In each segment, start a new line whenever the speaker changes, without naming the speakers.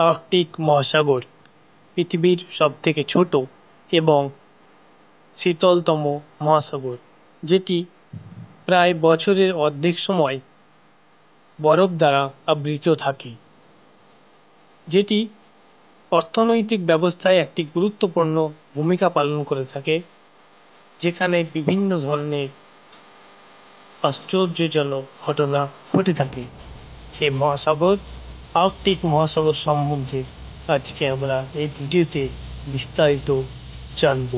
Arctic মহাসাগর পৃথিবীর সবথেকে ছোট এবং শীতলতম মহাসাগর, যেটি প্রায় বছরের অর্ধেক সময় বরফ দ্বারা আবৃত থাকে, যেটি অর্থনৈতিক ব্যবস্থায় একটি গুরুত্বপূর্ণ ভূমিকা পালন করে থাকে, যেখানে বিভিন্ন ধরনের আশ্চর্যজনক ঘটনা ঘটে থাকে। সেই মহাসাগর, আর্কটিক মহাসাগর সম্বন্ধে আজকে আমরা এই ভিডিওতে বিস্তারিত জানব।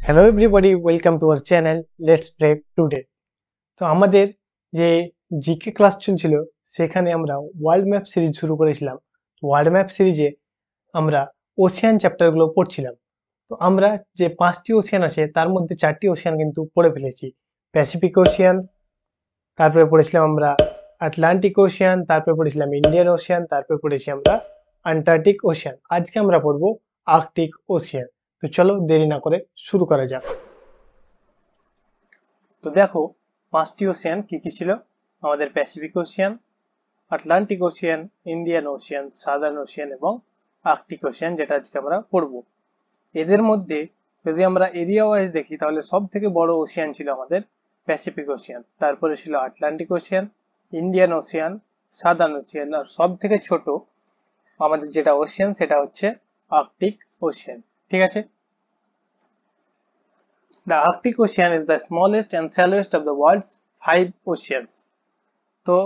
Hello everybody, welcome to our channel let's prep today. তো আমাদের যে জিকে ক্লাস চলছিল সেখানে আমরা ওয়ার্ল্ড ম্যাপ সিরিজ শুরু করেছিলাম। ওয়ার্ল্ড ম্যাপ সিরিজে আমরা ওশিয়ান চ্যাপ্টারগুলো পড়ছিলাম। তো আমরা যে 5টি ওশিয়ান আছে তার মধ্যে 4টি ওশিয়ান কিন্তু পড়ে ফেলেছি। প্যাসিফিক ওশিয়ান, তারপরে পড়েছিলাম আমরা আটলান্টিক ওশিয়ান, তারপরে পড়েছিলাম ইন্ডিয়ান ওশিয়ান, তারপরে পড়েছি আমরা আন্টার্কটিক ওশিয়ান। আজকে আমরা পড়বো আর্কটিক ওশিয়ান। তো চলো দেরি না করে শুরু করা যাক। তো দেখো 5টি ওশিয়ান কি কি ছিল আমাদের: Pacific Ocean, Atlantic Ocean, Indian Ocean, Southern Ocean এবং আর্কটিক ওশিয়ান, যেটা আজকে আমরা পড়বো। এদের মধ্যে যদি আমরা এরিয়া ওয়াইজ দেখি তাহলে সব থেকে বড় ওশিয়ান ছিল আমাদের প্যাসিফিক ওশিয়ান, তারপরে ছিল Atlantic Ocean, Indian Ocean, Southern Ocean, আর সব থেকে ছোট আমাদের যেটা ওশিয়ান সেটা হচ্ছে আর্কটিক ওশিয়ান। ঠিক আছে। The Arctic Ocean is the smallest and shallowest of the world's 5 oceans. তো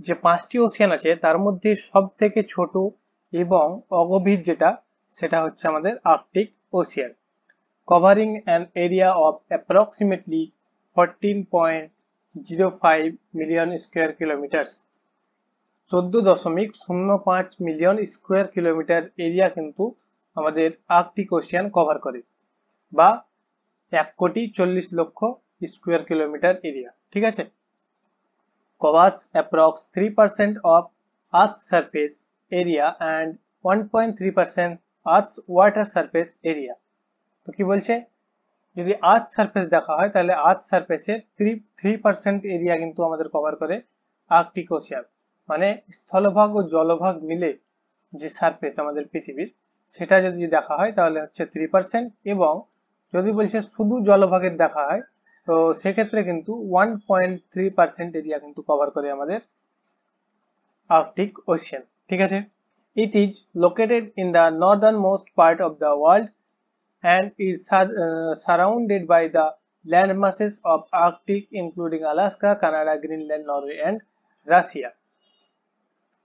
যে 5টি ওশিয়ান আছে তার মধ্যে সব থেকে ছোট এবং অগভীর যেটা সেটা হচ্ছে আমাদের Arctic Ocean, covering an area of approximately 14.05 million square kilometers. 14.05 million square kilometre area কিন্তু আমাদের আর্কটিক ওশিয়ান কভার করে, বা 1,40,00,000 স্কোয়ার কিলোমিটার এরিয়া। ঠিক আছে। Covers approx 3% of Earth's surface area and 1.3% Earth's water surface area. তো কি বলছে, যদি আর্থ সারফেস দেখা হয় তাহলে আর্থ সারফেসের 3% এরিয়া কিন্তু আমাদের কভার করে আর্কটিক ওশিয়ান। মানে স্থলভাগ ও জলভাগ মিলে যে সারফেস আমাদের পৃথিবীর, সেটা যদি দেখা হয় তাহলে হচ্ছে 3%, এবং যদি বলছে শুধু জলভাগের দেখা হয় তো সেক্ষেত্রে কিন্তু 1.3% এরিয়া কিন্তু কভার করে আমাদের আর্কটিক ওশিয়ান। ঠিক আছে। It is located in the Northern most part of the world and is surrounded by the land masses of Arctic including Alaska, Canada, Greenland, Norway and Russia.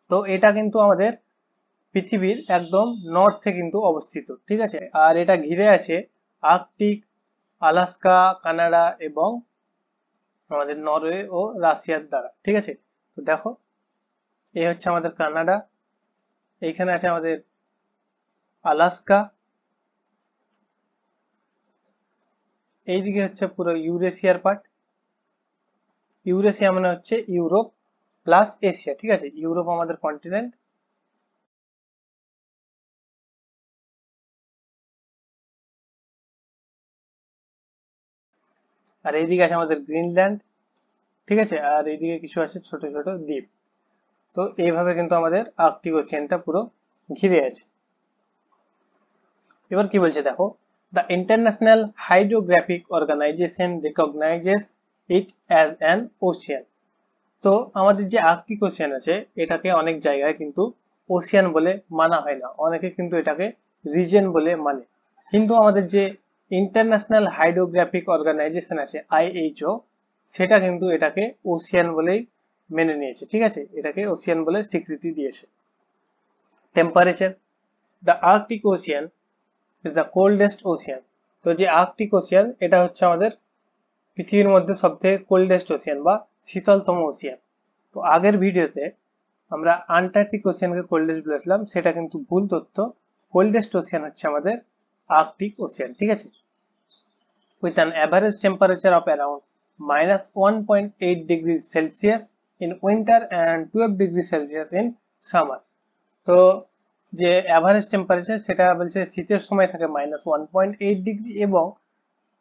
তো এটা কিন্তু আমাদের পৃথিবীর একদম নর্থে কিন্তু অবস্থিত। ঠিক আছে। আর এটা ঘিরে আছে আর্কটিক, আলাস্কা, কানাডা এবং আমাদের নরওয়ে ও রাশিয়ার দ্বারা। ঠিক আছে। তো দেখো এই হচ্ছে আমাদের কানাডা, এইখানে আছে আমাদের আলাস্কা, এইদিকে হচ্ছে পুরো ইউরেশিয়ার পার্ট। ইউরেশিয়া মানে হচ্ছে ইউরোপ প্লাস এশিয়া। ঠিক আছে। ইউরোপ আমাদের কন্টিনেন্ট, আর এইদিকে আছে আমাদের গ্রিনল্যান্ড। ঠিক আছে। আর এইদিকে কিছু আছে ছোট ছোট দ্বীপ। তো এইভাবে কিন্তু আমাদের আর্কটিক ওশিয়ানটা পুরো ঘিরে আছে। এবার কি বলছে দেখো, the International Hydrographic Organization recognizes it as an ocean. তো আমাদের যে আর্কটিক ওশিয়ান আছে এটাকে অনেক জায়গায় কিন্তু ওশিয়ান বলে মানা হয় না, অনেকে কিন্তু এটাকে রিজন বলে মানে। কিন্তু আমাদের যে ইন্টারন্যাশনাল হাইড্রোগ্রাফিক অর্গানাইজেশন আছে IHO, সেটা কিন্তু এটাকে ওশিয়ান বলেই মেনে নিয়েছে। ঠিক আছে। এটাকে ওশিয়ান বলে স্বীকৃতি দিয়েছে। Temperature, the Arctic Ocean is the coldest Ocean. তো যে আর্কটিক ওশিয়ান এটা হচ্ছে আমাদের পৃথিবীর মধ্যে সবথেকে কোল্ডেস্ট ওশিয়ান বা শীতলতম ওশিয়ান। তো আগের ভিডিওতে আমরা আন্টার্কটিক ওশিয়ানকে কোল্ডেস্ট বলেছিলাম, সেটা কিন্তু ভুল তথ্য। কোল্ডেস্ট ওশিয়ান হচ্ছে আমাদের আর্কটিক ওশিয়ান। ঠিক আছে। With an average temperature of around -1.8 degree Celsius in winter and 12 degree Celsius in summer. তো যে অ্যাভারেজ টেম্পারেচার সেটা বলছে শীতের সময় থাকে -1.8 ডিগ্রি এবং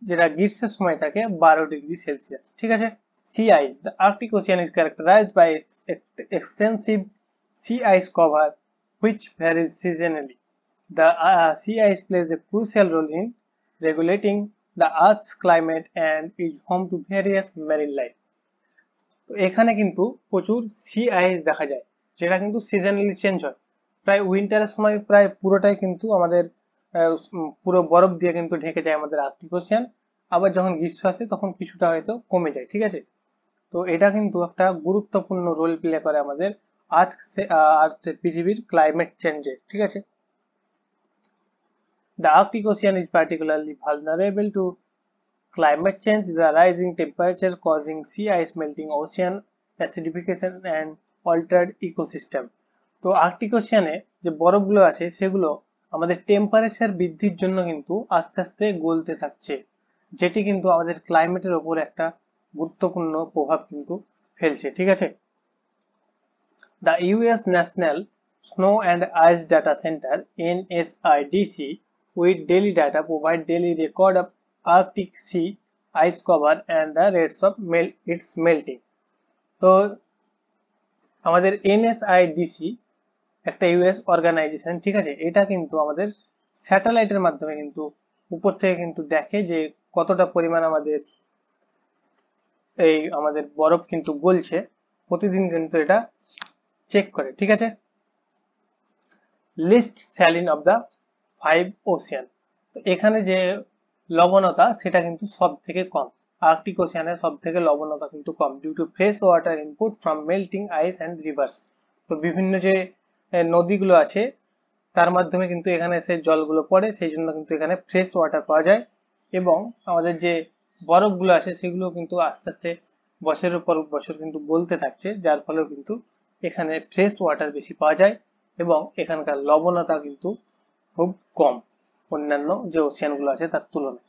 যেটা গ্রীষ্মের সময় থাকে 12 ডিগ্রি সেলসিয়াস। ঠিক আছে। Sea ice. The Arctic Ocean is characterized by its extensive sea ice cover, which varies seasonally. The sea ice plays a crucial role in regulating the Earth's climate and is home to various marine life. তো এখানে কিন্তু প্রচুর C আইস দেখা যায়, যেটা কিন্তু seasonally change হয়। প্রায় উইন্টারের সময় প্রায় পুরোটাই কিন্তু আমাদের পুরো বরফ দিয়ে কিন্তু ঢেকে যায় আমাদের আর্কটিক ওশিয়ান। আবার যখন গ্রীষ্ম আসে তখন কিছুটা হয়তো কমে যায়। ঠিক আছে। তো এটা কিন্তু একটা গুরুত্বপূর্ণ রোল প্লে করে আমাদের পৃথিবীর ক্লাইমেট চেঞ্জে। ঠিক আছে। The Arctic Ocean is particularly vulnerable to climate change, the rising temperature causing sea ice melting, ocean acidification and altered ecosystem. তো আর্কটিক ওশিয়ানে যে বরফগুলো আছে সেগুলো আমাদের টেম্পারেচার বৃদ্ধির জন্য কিন্তু আস্তে আস্তে গলতে থাকছে, যেটি কিন্তু আমাদের ক্লাইমেটের উপর একটা গুরুত্বপূর্ণ প্রভাব কিন্তু ফেলছে। ঠিক আছে। The US National Snow and Ice Data Center NSIDC with daily data provide daily record of Arctic sea ice cover and the rates of its melting. তো আমাদের NSIDC একটা ইউএস অর্গানাইজেশন। ঠিক আছে। এটা কিন্তু আমাদের স্যাটেলাইটের মাধ্যমে কিন্তু উপর থেকে কিন্তু দেখে যে কতটা পরিমাণ আমাদের বরফ কিন্তু গলছে, প্রতিদিন কিন্তু এটা চেক করে। ঠিক আছে। Least saline of the 5 ocean. তো এখানে যে লবণতা সেটা কিন্তু সব থেকে কম, আর্কটিক ওশিয়ানের সব থেকে লবণতা কিন্তু কম, due to fresh water input from melting ice and rivers. তো বিভিন্ন যে নদীগুলো আছে তার মাধ্যমে কিন্তু এখানে এসে জলগুলো পড়ে, সেই জন্য কিন্তু এখানে ফ্রেশ ওয়াটার পাওয়া যায়। এবং আমাদের যে বরফগুলো আছে সেগুলো কিন্তু আস্তে আস্তে বছরের পর বছর কিন্তু গলতে থাকছে, যার ফলে কিন্তু এখানে ফ্রেশ ওয়াটার বেশি পাওয়া যায় এবং এখানকার লবণতা কিন্তু খুব কম অন্যান্য যে ওশিয়ানগুলো আছে তার তুলনায়।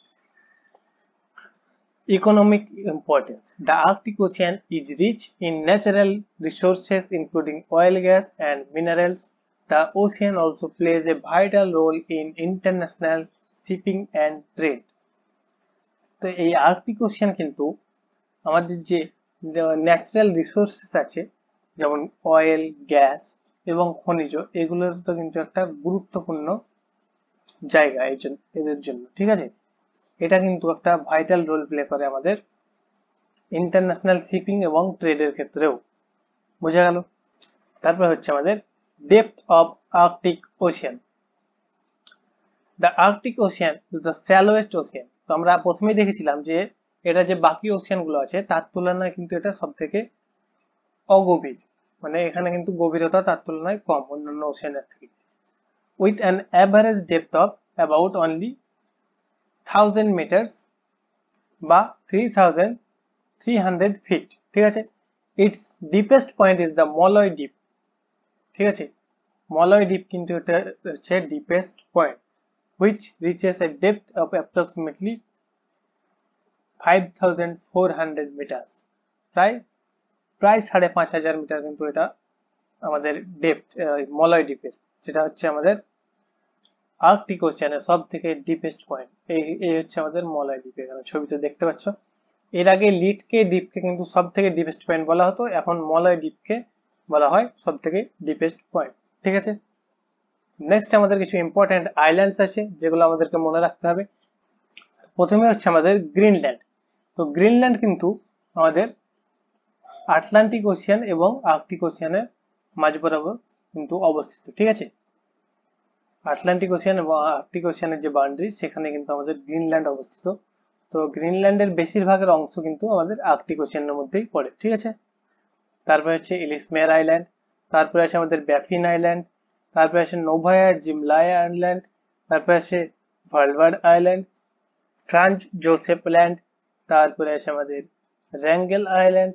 Economic importance. The Arctic Ocean is rich in natural resources including oil, gas and minerals. The ocean also plays a vital role in international shipping and trade. তো এই আর্কটিক ওশিয়ান কিন্তু আমাদের যে ন্যাচারাল রিসোর্সেস আছে যেমন oil, gas এবং খনিজ, এগুলোর তো কিন্তু একটা গুরুত্বপূর্ণ জায়গা এদের জন্য। ঠিক আছে। এটা কিন্তু একটা ভাইটাল রোল প্লে করে আমাদের ইন্টারন্যাশনাল শিপিং এবং ট্রেডের ক্ষেত্রেও। বোঝা গেল। তারপর হচ্ছে আমাদের depth of Arctic Ocean. The Arctic Ocean is the shallowest ocean. তো আমরা প্রথমেই দেখেছিলাম যে এটা যে বাকি ওশিয়ান গুলো আছে তার তুলনায় কিন্তু এটা সব থেকে অগভীর, মানে এখানে কিন্তু গভীরতা তার তুলনায় কম অন্যান্য ওশিয়ানের থেকে। With an average depth of about only 1000 metres বা 3300 ফিট। ঠিক আছে। Its deepest point is the Molloy deep. ঠিক আছে। মলয় ডিপ কিন্তু এটা হচ্ছে deepest point, which reaches a depth of approximately 5400 meters, প্রায় 5500 মিটার কিন্তু এটা আমাদের ডেপথ মলয় ডিপের, যেটা হচ্ছে আমাদের আর্কটিক ওশিয়ানের সব থেকে ডিপেস্ট পয়েন্ট। এই হচ্ছে আমাদের মলয় দ্বীপ, এখানে ছবিতে দেখতে পাচ্ছ। এর আগে লিটকে দ্বীপকে কিন্তু সব থেকে ডিপেস্ট পয়েন্ট বলা হতো, এখন মলয় দ্বীপকে বলা হয় সব থেকে ডিপেস্ট পয়েন্ট। ঠিক আছে। নেক্সট আমাদের কিছু ইম্পর্টেন্ট আইল্যান্ডস আছে যেগুলো আমাদেরকে মনে রাখতে হবে। প্রথমে হচ্ছে আমাদের গ্রিনল্যান্ড। তো গ্রিনল্যান্ড কিন্তু আমাদের আটলান্টিক ওশিয়ান এবং আর্কটিক ওশিয়ানের মাঝ বরাবর কিন্তু অবস্থিত। ঠিক আছে। আটলান্টিক ওশিয়ান এবং আর্কটিক ওশিয়ানের যে বাউন্ডারি সেখানে কিন্তু আমাদের গ্রিনল্যান্ড অবস্থিত। তো গ্রিনল্যান্ডের বেশিরভাগের অংশ কিন্তু আমাদের আর্কটিক ওশিয়ানের মধ্যেই পড়ে। ঠিক আছে। তারপরে হচ্ছে ইলিসমের আইল্যান্ড, তারপরে আছে আমাদের ব্যাফিন আইল্যান্ড, তারপরে আছে নোভায়া জিমলায়া আইল্যান্ড, তারপরে আছে ভালভার্ড আইল্যান্ড, ফ্রান্স জোসেফ ল্যান্ড, তারপরে আছে আমাদের র্যাঙ্গেল island,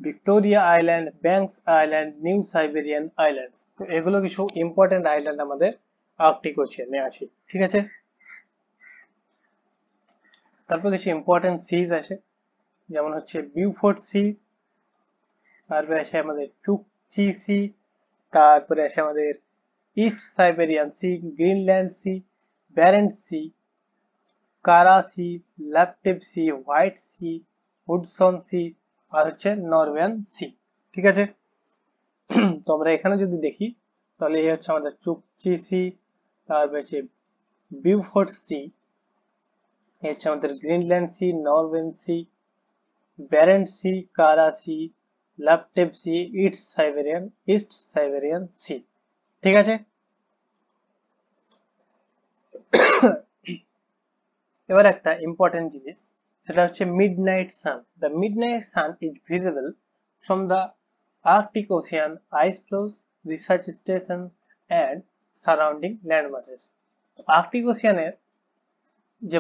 Victoria island, banks island, new Siberian island. তো এগুলো কিছু ইম্পর্টেন্ট আইল্যান্ড আমাদের আর্কটিক ওশিয়ানে আছে। ঠিক আছে। তারপর কিছু ইম্পর্টেন্ট সিজ আছে, যেমন হচ্ছে বিউফোর্ট সি, তারপরে আছে আমাদের চুকচি সি, তারপরে আছে আমাদের East Siberian Sea, Greenland Sea, Barents Sea, Kara Sea, Laptev Sea, White Sea, Hudson Sea আর হচ্ছে নরওয়েজিয়ান সি। ঠিক আছে, তো আমরা এখানে যদি দেখি তাহলে এই হচ্ছে আমাদের চুকচি সি, তারপর হচ্ছে বিউফোর্ড সি, এই হচ্ছে আমাদের Greenland Sea, Norwegian Sea, Barents Sea, Kara Sea, Laptev Sea, East Siberian Sea. ঠিক আছে, এবার একটা ইম্পর্টেন্ট জিনিস, সেটা হচ্ছে midnight sun. The midnight sun is visible from the Arctic Ocean ice floes, research station and surrounding landmasses. Arctic ওশিয়ানের যে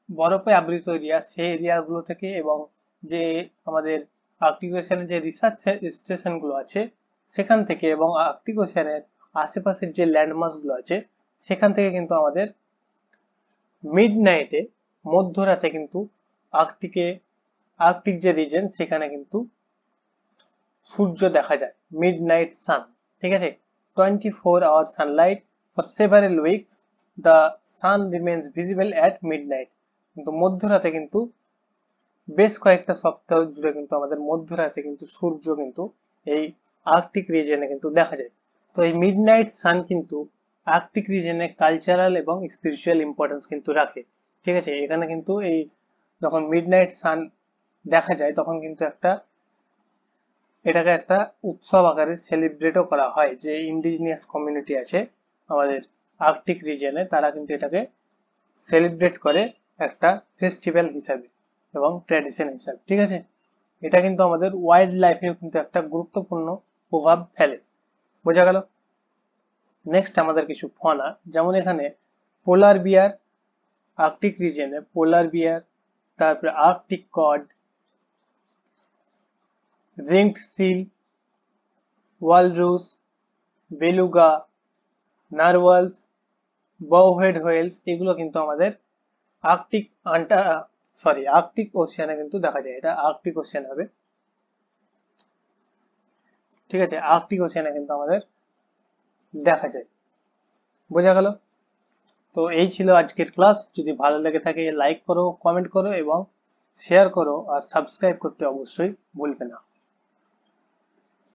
বরফে আবৃত এরিয়া, সেই এরিয়াগুলো থেকে এবং যে আমাদের আর্কটিক ওশিয়ানের যে রিসার্চ স্টেশন গুলো আছে সেখান থেকে, এবং আর্কটিক ওশিয়ানের আশেপাশের যে ল্যান্ডমাস গুলো আছে সেখান থেকে কিন্তু আমাদের মিডনাইটে, মধ্যরাতে কিন্তু আর্কটিক যে রিজন সেখানে কিন্তু সূর্য দেখা যায়, মিডনাইট সান। ঠিক আছে, 24 hour sunlight for several weeks, the sun remains visible at midnight. কিন্তু মধ্যরাতে কিন্তু বেশ কয়েকটা সপ্তাহ জুড়ে কিন্তু আমাদের মধ্যরাতে কিন্তু সূর্য কিন্তু এই আর্কটিক রিজনে কিন্তু দেখা যায়। তো এই মিডনাইট সান কিন্তু আর্কটিক রিজনে কালচারাল এবং স্পিরিচুয়াল ইম্পর্টেন্স কিন্তু রাখে। ঠিক আছে, এখানে কিন্তু এই যখন মিডনাইট সান দেখা যায় তখন কিন্তু এটাকে একটা উৎসব আকারে সেলিব্রেটও করা হয়। যে ইন্ডিজিনিয়াস কমিউনিটি আছে আমাদের আর্কটিক রিজনে, তারা কিন্তু এটাকে সেলিব্রেট করে একটা ফেস্টিভ্যাল হিসাবে এবং ট্র্যাডিশন হিসাবে। ঠিক আছে, এটা কিন্তু আমাদের ওয়াইল্ড লাইফেও কিন্তু একটা গুরুত্বপূর্ণ প্রভাব ফেলে। বোঝা গেল? নেক্সট আমাদের কিছু ফনা, যেমন এখানে পোলার বিয়ার, আর্কটিক রিজনে পোলার বিয়ার, তারপরে Arctic cod, ringed seal, walrus, beluga, narwhals, bowhead whales, এগুলো কিন্তু আমাদের আর্কটিক ওশিয়ানে কিন্তু দেখা যায়। এটা আর্কটিক ওশিয়ান হবে। ঠিক আছে, আর্কটিক ওশিয়ানে কিন্তু আমাদের দেখা যায়। বোঝা গেল? তো এই ছিল আজকের ক্লাস। যদি ভালো লেগে থাকে লাইক করো, কমেন্ট করো এবং শেয়ার করো, আর সাবস্ক্রাইব করতে অবশ্যই ভুলবে না।